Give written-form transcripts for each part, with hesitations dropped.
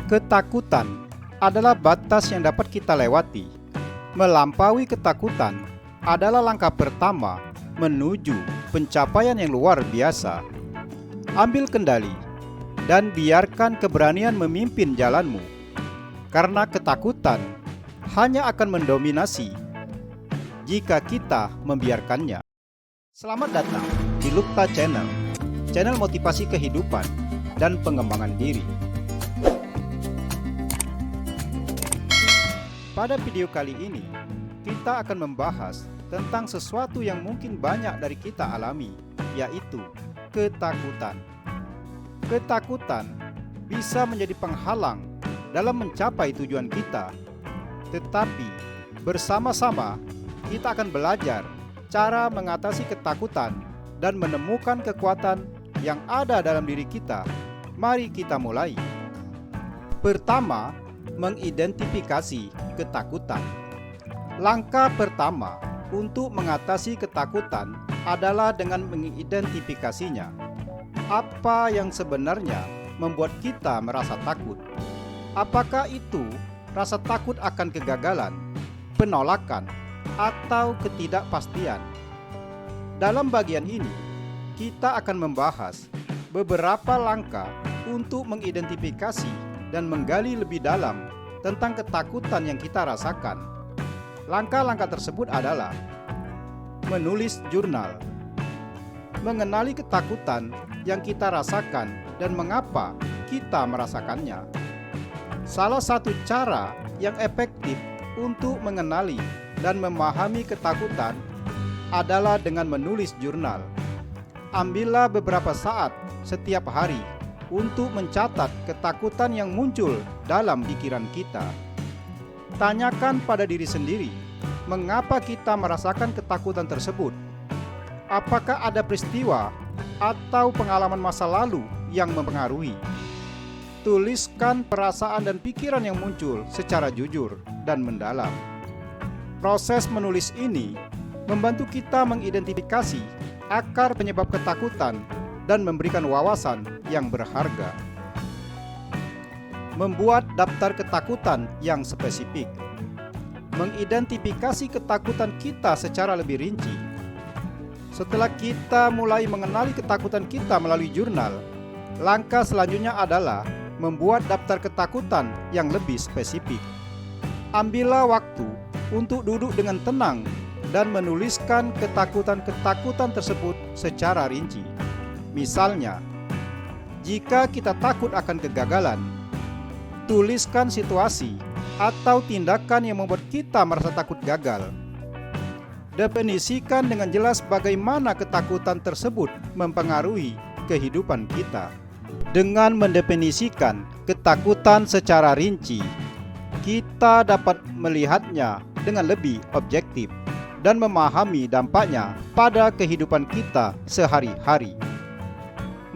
Ketakutan adalah batas yang dapat kita lewati. Melampaui ketakutan adalah langkah pertama menuju pencapaian yang luar biasa. Ambil kendali dan biarkan keberanian memimpin jalanmu, karena ketakutan hanya akan mendominasi jika kita membiarkannya. Selamat datang di Lukta Channel, channel motivasi kehidupan dan pengembangan diri. Pada video kali ini, kita akan membahas tentang sesuatu yang mungkin banyak dari kita alami, yaitu ketakutan. Ketakutan bisa menjadi penghalang dalam mencapai tujuan kita, tetapi bersama-sama kita akan belajar cara mengatasi ketakutan dan menemukan kekuatan yang ada dalam diri kita. Mari kita mulai. Pertama, mengidentifikasi ketakutan. Langkah pertama untuk mengatasi ketakutan adalah dengan mengidentifikasinya. Apa yang sebenarnya membuat kita merasa takut? Apakah itu rasa takut akan kegagalan, penolakan, atau ketidakpastian? Dalam bagian ini, kita akan membahas beberapa langkah untuk mengidentifikasi dan menggali lebih dalam tentang ketakutan yang kita rasakan. Langkah-langkah tersebut adalah menulis jurnal, mengenali ketakutan yang kita rasakan dan mengapa kita merasakannya. Salah satu cara yang efektif untuk mengenali dan memahami ketakutan adalah dengan menulis jurnal. Ambillah beberapa saat setiap hari untuk mencatat ketakutan yang muncul dalam pikiran kita. Tanyakan pada diri sendiri, mengapa kita merasakan ketakutan tersebut? Apakah ada peristiwa atau pengalaman masa lalu yang mempengaruhi? Tuliskan perasaan dan pikiran yang muncul secara jujur dan mendalam. Proses menulis ini membantu kita mengidentifikasi akar penyebab ketakutan dan memberikan wawasan yang berharga. Membuat daftar ketakutan yang spesifik. Mengidentifikasi ketakutan kita secara lebih rinci. Setelah kita mulai mengenali ketakutan kita melalui jurnal, langkah selanjutnya adalah membuat daftar ketakutan yang lebih spesifik. Ambillah waktu untuk duduk dengan tenang dan menuliskan ketakutan-ketakutan tersebut secara rinci. Misalnya, jika kita takut akan kegagalan, tuliskan situasi atau tindakan yang membuat kita merasa takut gagal. Definisikan dengan jelas bagaimana ketakutan tersebut mempengaruhi kehidupan kita. Dengan mendefinisikan ketakutan secara rinci, kita dapat melihatnya dengan lebih objektif dan memahami dampaknya pada kehidupan kita sehari-hari.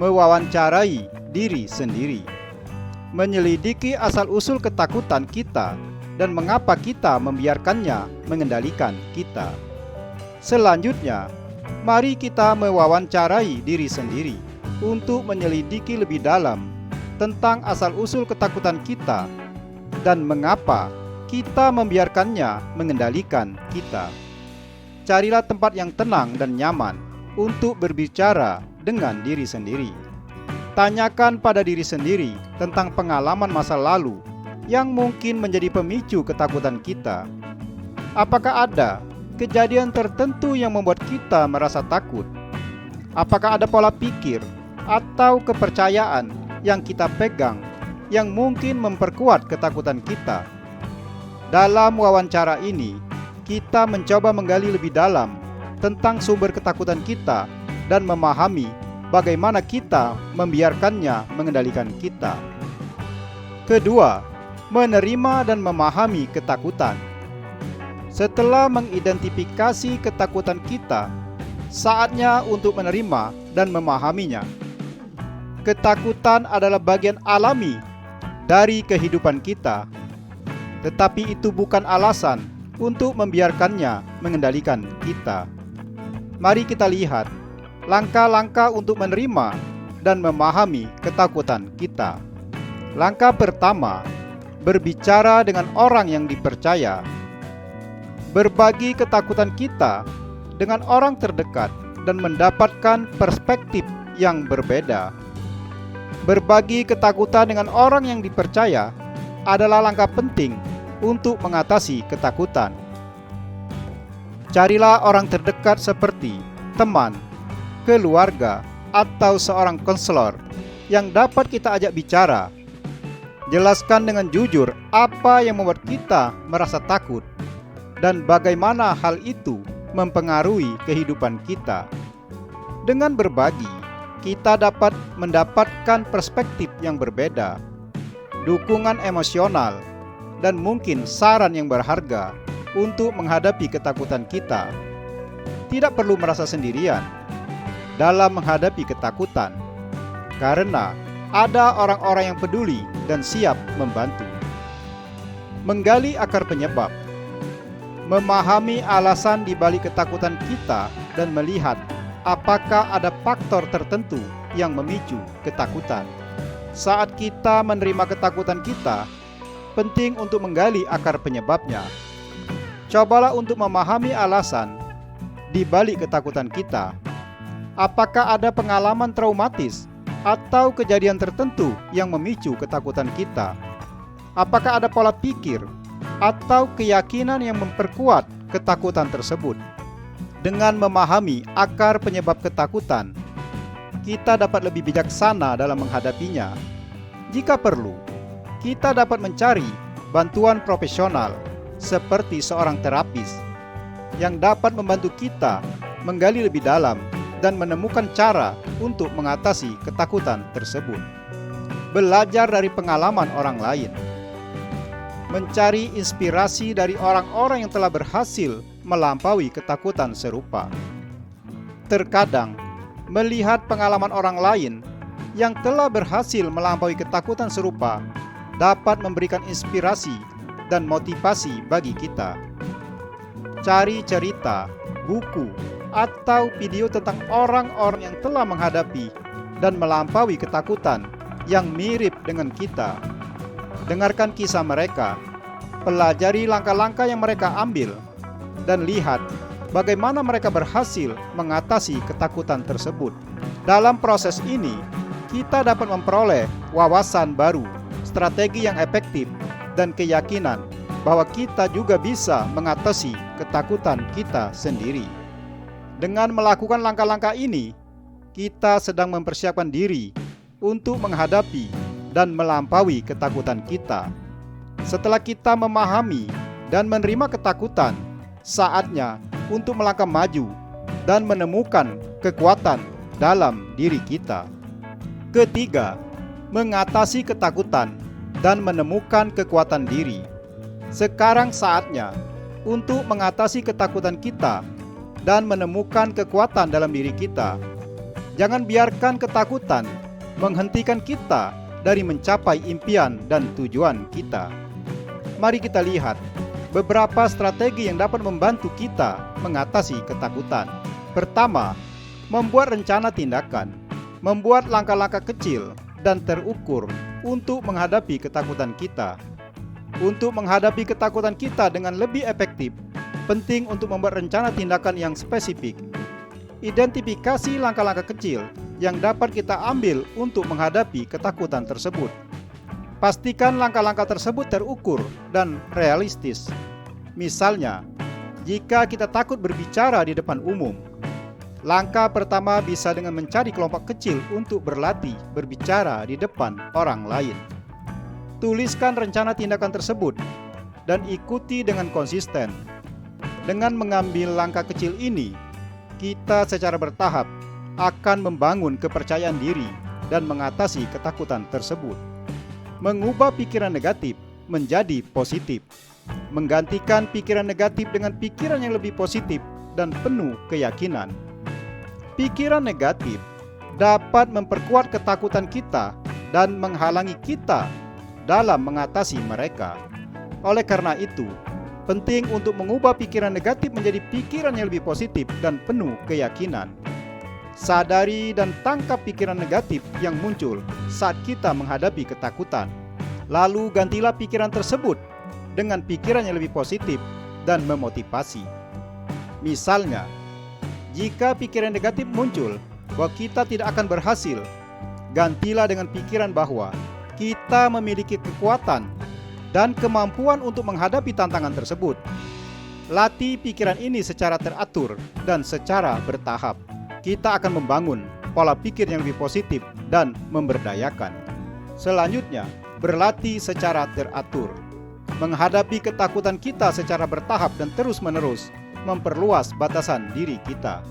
Mewawancarai diri sendiri, menyelidiki asal-usul ketakutan kita dan mengapa kita membiarkannya mengendalikan kita. Selanjutnya, mari kita mewawancarai diri sendiri untuk menyelidiki lebih dalam tentang asal-usul ketakutan kita dan mengapa kita membiarkannya mengendalikan kita. Carilah tempat yang tenang dan nyaman untuk berbicara dengan diri sendiri. Tanyakan pada diri sendiri tentang pengalaman masa lalu yang mungkin menjadi pemicu ketakutan kita. Apakah ada kejadian tertentu yang membuat kita merasa takut? Apakah ada pola pikir atau kepercayaan yang kita pegang yang mungkin memperkuat ketakutan kita? Dalam wawancara ini, kita mencoba menggali lebih dalam tentang sumber ketakutan kita dan memahami bagaimana kita membiarkannya mengendalikan kita. Kedua, menerima dan memahami ketakutan. Setelah mengidentifikasi ketakutan kita, saatnya untuk menerima dan memahaminya. Ketakutan adalah bagian alami dari kehidupan kita, tetapi itu bukan alasan untuk membiarkannya mengendalikan kita. Mari kita lihat langkah-langkah untuk menerima dan memahami ketakutan kita. Langkah pertama, berbicara dengan orang yang dipercaya. Berbagi ketakutan kita dengan orang terdekat dan mendapatkan perspektif yang berbeda. Berbagi ketakutan dengan orang yang dipercaya adalah langkah penting untuk mengatasi ketakutan. Carilah orang terdekat seperti teman, keluarga, atau seorang konselor yang dapat kita ajak bicara. Jelaskan dengan jujur apa yang membuat kita merasa takut dan bagaimana hal itu mempengaruhi kehidupan kita. Dengan berbagi, kita dapat mendapatkan perspektif yang berbeda, dukungan emosional, dan mungkin saran yang berharga untuk menghadapi ketakutan kita. Tidak perlu merasa sendirian dalam menghadapi ketakutan, karena ada orang-orang yang peduli dan siap membantu. Menggali akar penyebab. Memahami alasan di balik ketakutan kita dan melihat apakah ada faktor tertentu yang memicu ketakutan. Saat kita menerima ketakutan kita, penting untuk menggali akar penyebabnya. Cobalah untuk memahami alasan di balik ketakutan kita. Apakah ada pengalaman traumatis atau kejadian tertentu yang memicu ketakutan kita? Apakah ada pola pikir atau keyakinan yang memperkuat ketakutan tersebut? Dengan memahami akar penyebab ketakutan, kita dapat lebih bijaksana dalam menghadapinya. Jika perlu, kita dapat mencari bantuan profesional seperti seorang terapis yang dapat membantu kita menggali lebih dalam dan menemukan cara untuk mengatasi ketakutan tersebut. Belajar dari pengalaman orang lain. Mencari inspirasi dari orang-orang yang telah berhasil melampaui ketakutan serupa. Terkadang, melihat pengalaman orang lain yang telah berhasil melampaui ketakutan serupa dapat memberikan inspirasi dan motivasi bagi kita. Cari cerita, buku, atau video tentang orang-orang yang telah menghadapi dan melampaui ketakutan yang mirip dengan kita. Dengarkan kisah mereka, pelajari langkah-langkah yang mereka ambil, dan lihat bagaimana mereka berhasil mengatasi ketakutan tersebut. Dalam proses ini, kita dapat memperoleh wawasan baru, strategi yang efektif, dan keyakinan bahwa kita juga bisa mengatasi ketakutan kita sendiri. Dengan melakukan langkah-langkah ini, kita sedang mempersiapkan diri untuk menghadapi dan melampaui ketakutan kita. Setelah kita memahami dan menerima ketakutan, saatnya untuk melangkah maju dan menemukan kekuatan dalam diri kita. Ketiga, mengatasi ketakutan dan menemukan kekuatan diri. Sekarang saatnya untuk mengatasi ketakutan kita dan menemukan kekuatan dalam diri kita. Jangan biarkan ketakutan menghentikan kita dari mencapai impian dan tujuan kita. Mari kita lihat beberapa strategi yang dapat membantu kita mengatasi ketakutan. Pertama, membuat rencana tindakan. Membuat langkah-langkah kecil dan terukur untuk menghadapi ketakutan kita. Untuk menghadapi ketakutan kita dengan lebih efektif, penting untuk membuat rencana tindakan yang spesifik. Identifikasi langkah-langkah kecil yang dapat kita ambil untuk menghadapi ketakutan tersebut. Pastikan langkah-langkah tersebut terukur dan realistis. Misalnya, jika kita takut berbicara di depan umum, langkah pertama bisa dengan mencari kelompok kecil untuk berlatih berbicara di depan orang lain. Tuliskan rencana tindakan tersebut dan ikuti dengan konsisten. Dengan mengambil langkah kecil ini, kita secara bertahap akan membangun kepercayaan diri dan mengatasi ketakutan tersebut. Mengubah pikiran negatif menjadi positif. Menggantikan pikiran negatif dengan pikiran yang lebih positif dan penuh keyakinan. Pikiran negatif dapat memperkuat ketakutan kita dan menghalangi kita dalam mengatasi mereka. Oleh karena itu, penting untuk mengubah pikiran negatif menjadi pikiran yang lebih positif dan penuh keyakinan. Sadari dan tangkap pikiran negatif yang muncul saat kita menghadapi ketakutan. Lalu gantilah pikiran tersebut dengan pikiran yang lebih positif dan memotivasi. Misalnya, jika pikiran negatif muncul bahwa kita tidak akan berhasil, gantilah dengan pikiran bahwa kita memiliki kekuatan dan kemampuan untuk menghadapi tantangan tersebut. Latih pikiran ini secara teratur dan secara bertahap. Kita akan membangun pola pikir yang lebih positif dan memberdayakan. Selanjutnya, berlatih secara teratur. Menghadapi ketakutan kita secara bertahap dan terus-menerus memperluas batasan diri kita.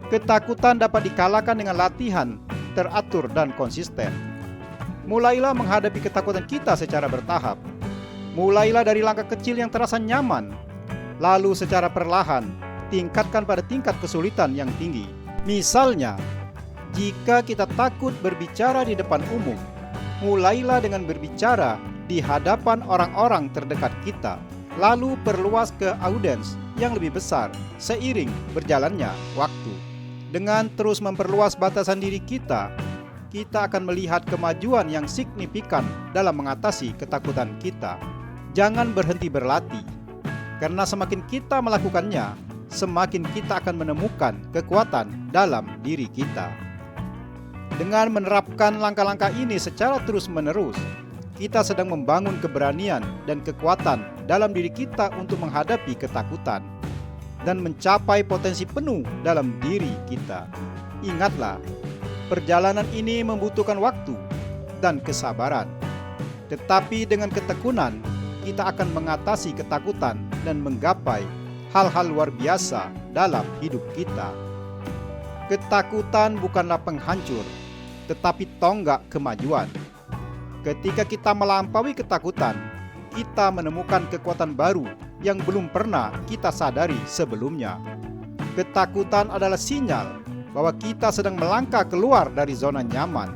Ketakutan dapat dikalahkan dengan latihan teratur dan konsisten. Mulailah menghadapi ketakutan kita secara bertahap. Mulailah dari langkah kecil yang terasa nyaman, lalu secara perlahan tingkatkan pada tingkat kesulitan yang tinggi. Misalnya, jika kita takut berbicara di depan umum, mulailah dengan berbicara di hadapan orang-orang terdekat kita, lalu perluas ke audiens yang lebih besar seiring berjalannya waktu. Dengan terus memperluas batasan diri kita akan melihat kemajuan yang signifikan dalam mengatasi ketakutan kita. Jangan berhenti berlatih, karena semakin kita melakukannya, semakin kita akan menemukan kekuatan dalam diri kita. Dengan menerapkan langkah-langkah ini secara terus-menerus, kita sedang membangun keberanian dan kekuatan dalam diri kita untuk menghadapi ketakutan dan mencapai potensi penuh dalam diri kita. Ingatlah, perjalanan ini membutuhkan waktu dan kesabaran. Tetapi dengan ketekunan, kita akan mengatasi ketakutan dan menggapai hal-hal luar biasa dalam hidup kita. Ketakutan bukanlah penghancur, tetapi tonggak kemajuan. Ketika kita melampaui ketakutan, kita menemukan kekuatan baru yang belum pernah kita sadari sebelumnya. Ketakutan adalah sinyal bahwa kita sedang melangkah keluar dari zona nyaman.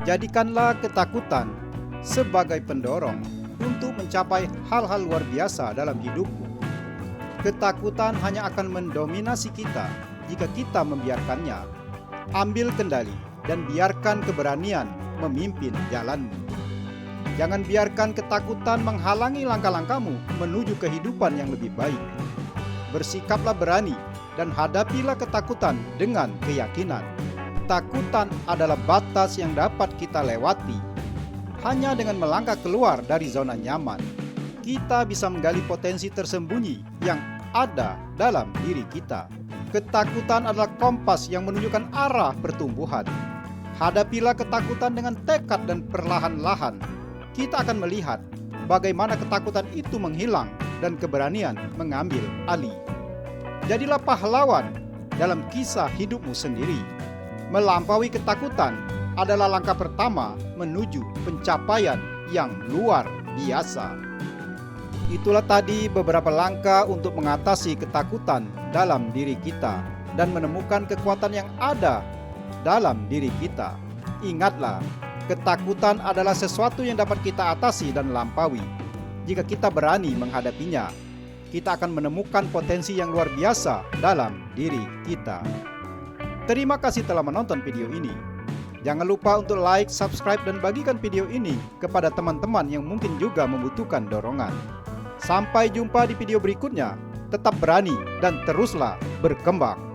Jadikanlah ketakutan sebagai pendorong untuk mencapai hal-hal luar biasa dalam hidupmu. Ketakutan hanya akan mendominasi kita jika kita membiarkannya. Ambil kendali dan biarkan keberanian memimpin jalanmu. Jangan biarkan ketakutan menghalangi langkah-langkahmu menuju kehidupan yang lebih baik. Bersikaplah berani dan hadapilah ketakutan dengan keyakinan. Ketakutan adalah batas yang dapat kita lewati. Hanya dengan melangkah keluar dari zona nyaman, kita bisa menggali potensi tersembunyi yang ada dalam diri kita. Ketakutan adalah kompas yang menunjukkan arah pertumbuhan. Hadapilah ketakutan dengan tekad dan perlahan-lahan. Kita akan melihat bagaimana ketakutan itu menghilang dan keberanian mengambil alih. Jadilah pahlawan dalam kisah hidupmu sendiri. Melampaui ketakutan adalah langkah pertama menuju pencapaian yang luar biasa. Itulah tadi beberapa langkah untuk mengatasi ketakutan dalam diri kita dan menemukan kekuatan yang ada dalam diri kita. Ingatlah, ketakutan adalah sesuatu yang dapat kita atasi dan lampaui. Jika kita berani menghadapinya, kita akan menemukan potensi yang luar biasa dalam diri kita. Terima kasih telah menonton video ini. Jangan lupa untuk like, subscribe, dan bagikan video ini kepada teman-teman yang mungkin juga membutuhkan dorongan. Sampai jumpa di video berikutnya. Tetap berani dan teruslah berkembang.